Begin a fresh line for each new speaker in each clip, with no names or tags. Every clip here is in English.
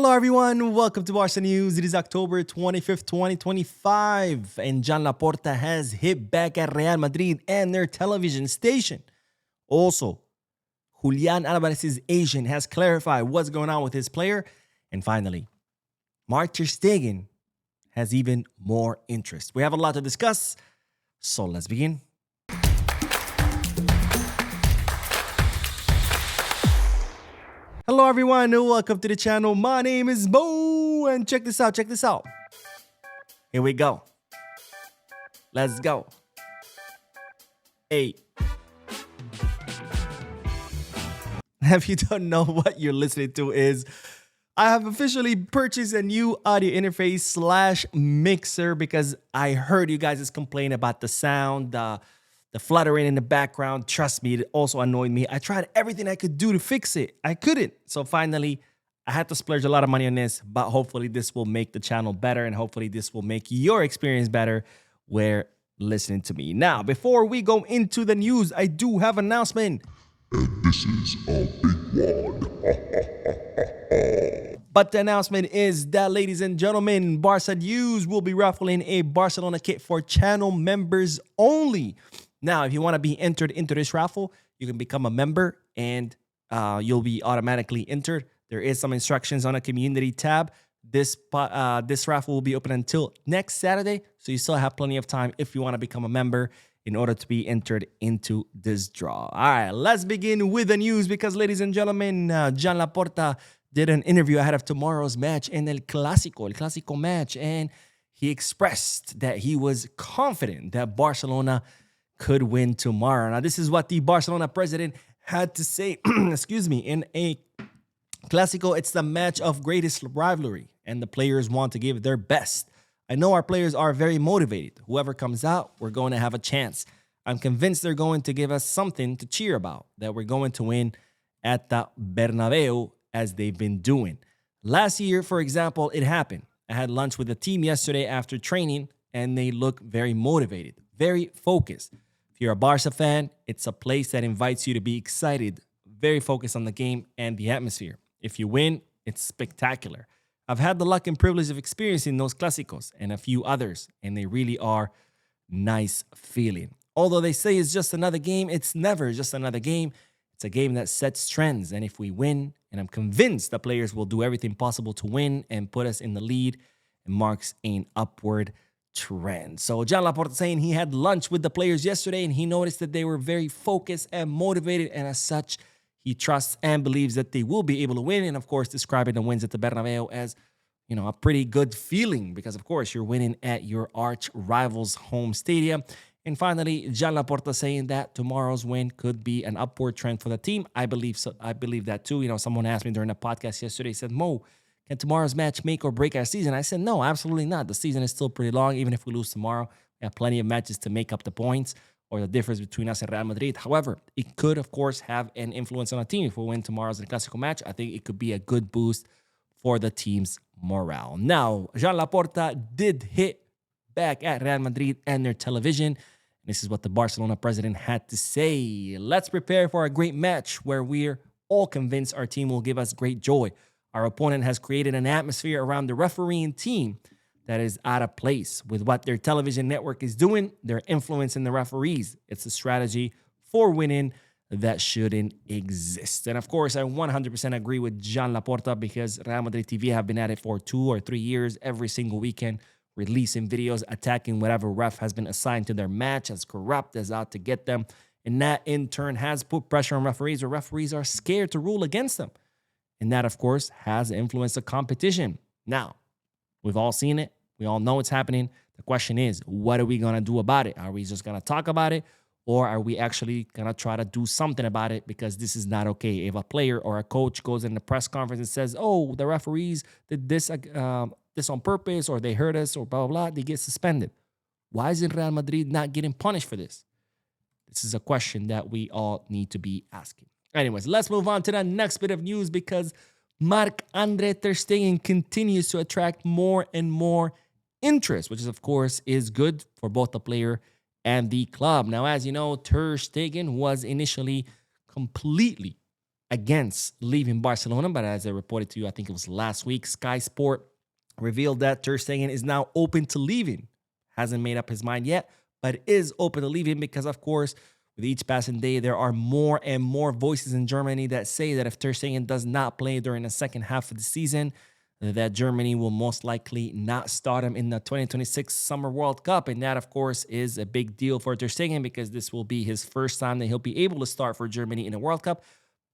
Hello, everyone. Welcome to Barca News. It is October 25th, 2025, and Laporta has hit back at Real Madrid and their television station. Also, Julian Alvarez's agent has clarified what's going on with his player. And finally, Ter Stegen has even more interest. We have a lot to discuss, so let's begin. Hello, everyone, and welcome to the channel. My name is Bo, and check this out, Here we go. Let's go. Hey. If you don't know what you're listening to is, I have officially purchased a new audio interface / mixer because I heard you guys complain about the sound, the fluttering in the background. Trust me, it also annoyed me. I tried everything I could do to fix it. I couldn't. So finally, I had to splurge a lot of money on this, but hopefully this will make the channel better and hopefully this will make your experience better where listening to me. Now, before we go into the news, I do have an announcement.
And this is a big one.
But the announcement is that, ladies and gentlemen, Barca News will be raffling a Barcelona kit for channel members only. Now, if you want to be entered into this raffle, you can become a member and you'll be automatically entered. There is some instructions on a community tab. This raffle will be open until next Saturday, so you still have plenty of time if you want to become a member in order to be entered into this draw. All right, let's begin with the news because, ladies and gentlemen, Laporta did an interview ahead of tomorrow's match in El Clasico match, and he expressed that he was confident that Barcelona could win tomorrow. Now, this is what the Barcelona president had to say, excuse me, in a Clasico. It's the match of greatest rivalry, and the players want to give their best. I know our players are very motivated. Whoever comes out, we're going to have a chance. I'm convinced they're going to give us something to cheer about, that we're going to win at the Bernabeu as they've been doing. Last year, for example, it happened. I had lunch with the team yesterday after training, and they look very motivated, very focused. If you're a Barca fan, it's a place that invites you to be excited, very focused on the game and the atmosphere. If you win, it's spectacular. I've had the luck and privilege of experiencing those Clásicos and a few others, and they really are nice feeling. Although they say it's just another game, it's never just another game. It's a game that sets trends, and if we win, and I'm convinced the players will do everything possible to win and put us in the lead, it marks an upward trend. So Laporta saying he had lunch with the players yesterday, and he noticed that they were very focused and motivated, and as such, he trusts and believes that they will be able to win. And of course, describing the wins at the Bernabeu as, you know, a pretty good feeling because, of course, you're winning at your arch rival's home stadium. And finally, Laporta saying that tomorrow's win could be an upward trend for the team. I believe so. I believe that too. You know, someone asked me during the podcast yesterday, said, Mo, can tomorrow's match make or break our season? I said, no, absolutely not. The season is still pretty long. Even if we lose tomorrow, we have plenty of matches to make up the points or the difference between us and Real Madrid. However, it could, of course, have an influence on a team. If we win tomorrow's Clasico match, I think it could be a good boost for the team's morale. Now, Laporta did hit back at Real Madrid and their television. This is what the Barcelona president had to say. Let's prepare for a great match where we're all convinced our team will give us great joy. Our opponent has created an atmosphere around the refereeing team that is out of place. With what their television network is doing, they're influencing the referees. It's a strategy for winning that shouldn't exist. And of course, I 100% agree with Laporta because Real Madrid TV have been at it for 2 or 3 years, every single weekend, releasing videos, attacking whatever ref has been assigned to their match as corrupt, as out to get them. And that, in turn, has put pressure on referees, or referees are scared to rule against them. And that, of course, has influenced the competition. Now, we've all seen it. We all know it's happening. The question is, what are we going to do about it? Are we just going to talk about it? Or are we actually going to try to do something about it? Because this is not okay. If a player or a coach goes in the press conference and says, oh, the referees did this on purpose, or they hurt us, or blah, blah, blah, they get suspended. Why isn't Real Madrid not getting punished for this? This is a question that we all need to be asking. Anyways, let's move on to the next bit of news because Marc-Andre Ter Stegen continues to attract more and more interest, which is, of course, is good for both the player and the club. Now, as you know, Ter Stegen was initially completely against leaving Barcelona. But as I reported to you, I think it was last week, Sky Sport revealed that Ter Stegen is now open to leaving. Hasn't made up his mind yet, but is open to leaving because, of course, with each passing day, there are more and more voices in Germany that say that if Ter Stegen does not play during the second half of the season, that Germany will most likely not start him in the 2026 Summer World Cup. And that, of course, is a big deal for Ter Stegen because this will be his first time that he'll be able to start for Germany in a World Cup,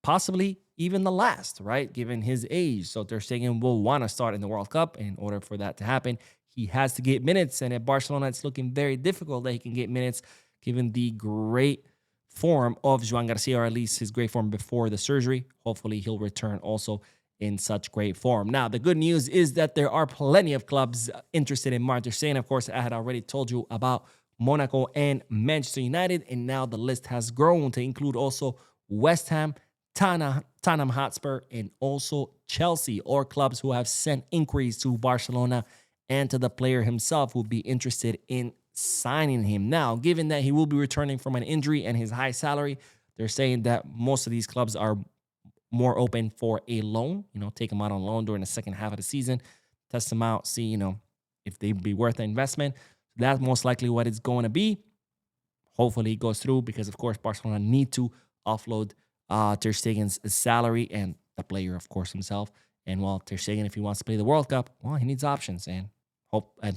possibly even the last, right? Given his age. So Ter Stegen will want to start in the World Cup. In order for that to happen, he has to get minutes. And at Barcelona, it's looking very difficult that he can get minutes given the great form of Joan Garcia, or at least his great form before the surgery. Hopefully he'll return also in such great form. Now, the good news is that there are plenty of clubs interested in Ter Stegen. Of course, I had already told you about Monaco and Manchester United, and now the list has grown to include also West Ham, Tottenham Hotspur, and also Chelsea, or clubs who have sent inquiries to Barcelona and to the player himself who would be interested in signing him. Now, given that he will be returning from an injury and his high salary, they're saying that most of these clubs are more open for a loan, take him out on loan during the second half of the season, test him out, see, if they'd be worth the investment. That's most likely what it's going to be. Hopefully it goes through because, of course, Barcelona need to offload Ter Stegen's salary and the player, of course, himself. And while Ter Stegen, if he wants to play the World Cup, well, he needs options. And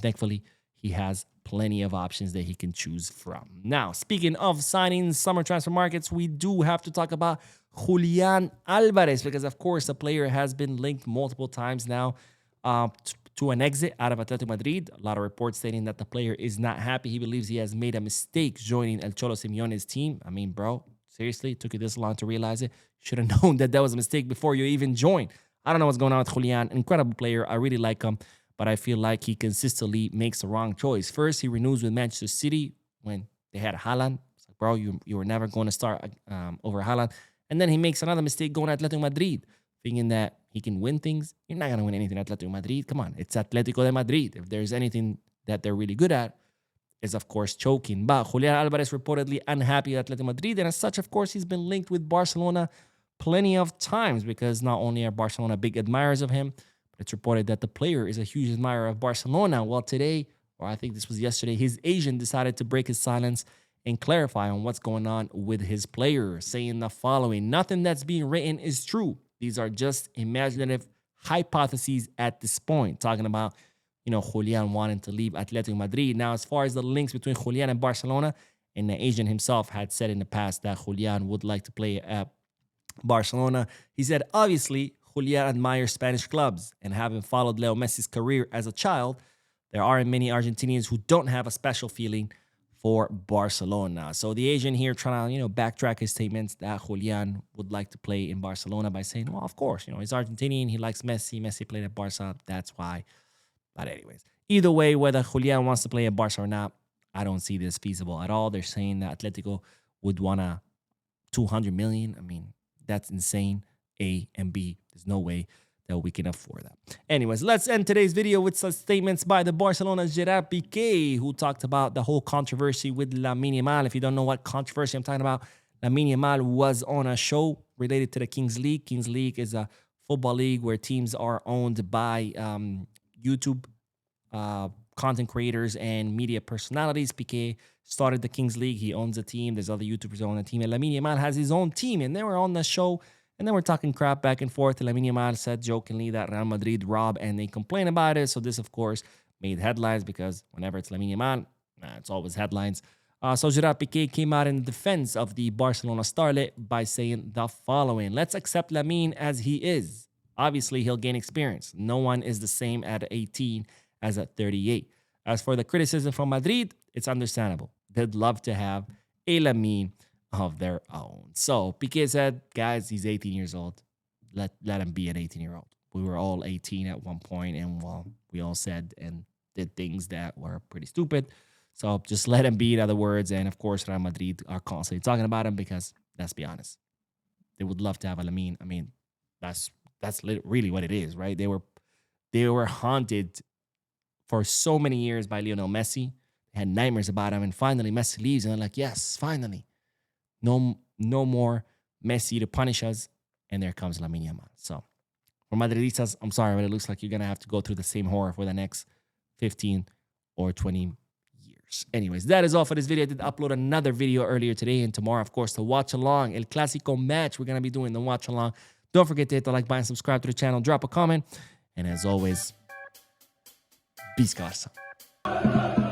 thankfully, he has plenty of options that he can choose from. Now, speaking of signings, summer transfer markets, we do have to talk about Julian Alvarez because, of course, the player has been linked multiple times now to an exit out of Atletico Madrid. A lot of reports stating that the player is not happy. He believes he has made a mistake joining El Cholo Simeone's team. I mean, bro, seriously, it took you this long to realize it? Should have known that was a mistake before you even joined. I don't know what's going on with Julian. Incredible player. I really like him, but I feel like he consistently makes the wrong choice. First, he renews with Manchester City when they had Haaland. It's like, bro, you were never going to start over Haaland. And then he makes another mistake going to Atletico Madrid, thinking that he can win things. You're not going to win anything at Atletico Madrid. Come on, it's Atletico de Madrid. If there's anything that they're really good at, is, of course, choking. But Julian Alvarez reportedly unhappy at Atletico Madrid. And as such, of course, he's been linked with Barcelona plenty of times because not only are Barcelona big admirers of him, but it's reported that the player is a huge admirer of Barcelona. Well, today, or I think this was yesterday, his agent decided to break his silence and clarify on what's going on with his player, saying the following: nothing that's being written is true. These are just imaginative hypotheses at this point. Talking about, Julian wanting to leave Atletico Madrid. Now, as far as the links between Julian and Barcelona, and the agent himself had said in the past that Julian would like to play at Barcelona. He said, obviously, Julian admires Spanish clubs, and having followed Leo Messi's career as a child, there aren't many Argentinians who don't have a special feeling for Barcelona. So the agent here trying to, backtrack his statements that Julian would like to play in Barcelona by saying, well, of course, he's Argentinian. He likes Messi. Messi played at Barca. That's why. But anyways, either way, whether Julian wants to play at Barca or not, I don't see this feasible at all. They're saying that Atletico would want 200 million. I mean, that's insane. A and B. There's no way that we can afford that. Anyways, let's end today's video with some statements by the Barcelona's Gerard Pique, who talked about the whole controversy with Lamine Yamal. If you don't know what controversy I'm talking about, Lamine Yamal was on a show related to the Kings League. Kings League is a football league where teams are owned by YouTube content creators and media personalities. Pique started the Kings League. He owns a team. There's other YouTubers on the team. And Lamine Yamal has his own team. And they were on the show. And then we're talking crap back and forth. Lamine Yamal said jokingly that Real Madrid robbed, and they complain about it. So this, of course, made headlines because whenever it's Lamine Yamal, it's always headlines. So Gerard Pique came out in defense of the Barcelona starlet by saying the following: let's accept Lamine as he is. Obviously, he'll gain experience. No one is the same at 18 as at 38. As for the criticism from Madrid, it's understandable. They'd love to have a Lamine of their own. So Pique said, guys, he's 18 years old. Let him be an 18-year-old. We were all 18 at one point, and well, we all said and did things that were pretty stupid. So just let him be, in other words. And of course, Real Madrid are constantly talking about him because, let's be honest, they would love to have a Lamine. I mean, that's really what it is, right? They were haunted for so many years by Lionel Messi. They had nightmares about him, and finally Messi leaves, and they're like, yes, finally. No more Messi to punish us. And there comes Lamine Yamal. So for Madridistas, I'm sorry, but it looks like you're going to have to go through the same horror for the next 15 or 20 years. Anyways, that is all for this video. I did upload another video earlier today and tomorrow, of course, to watch along. El Clasico match. We're going to be doing the watch along. Don't forget to hit the like button, subscribe to the channel, drop a comment. And as always, Peace, Barca.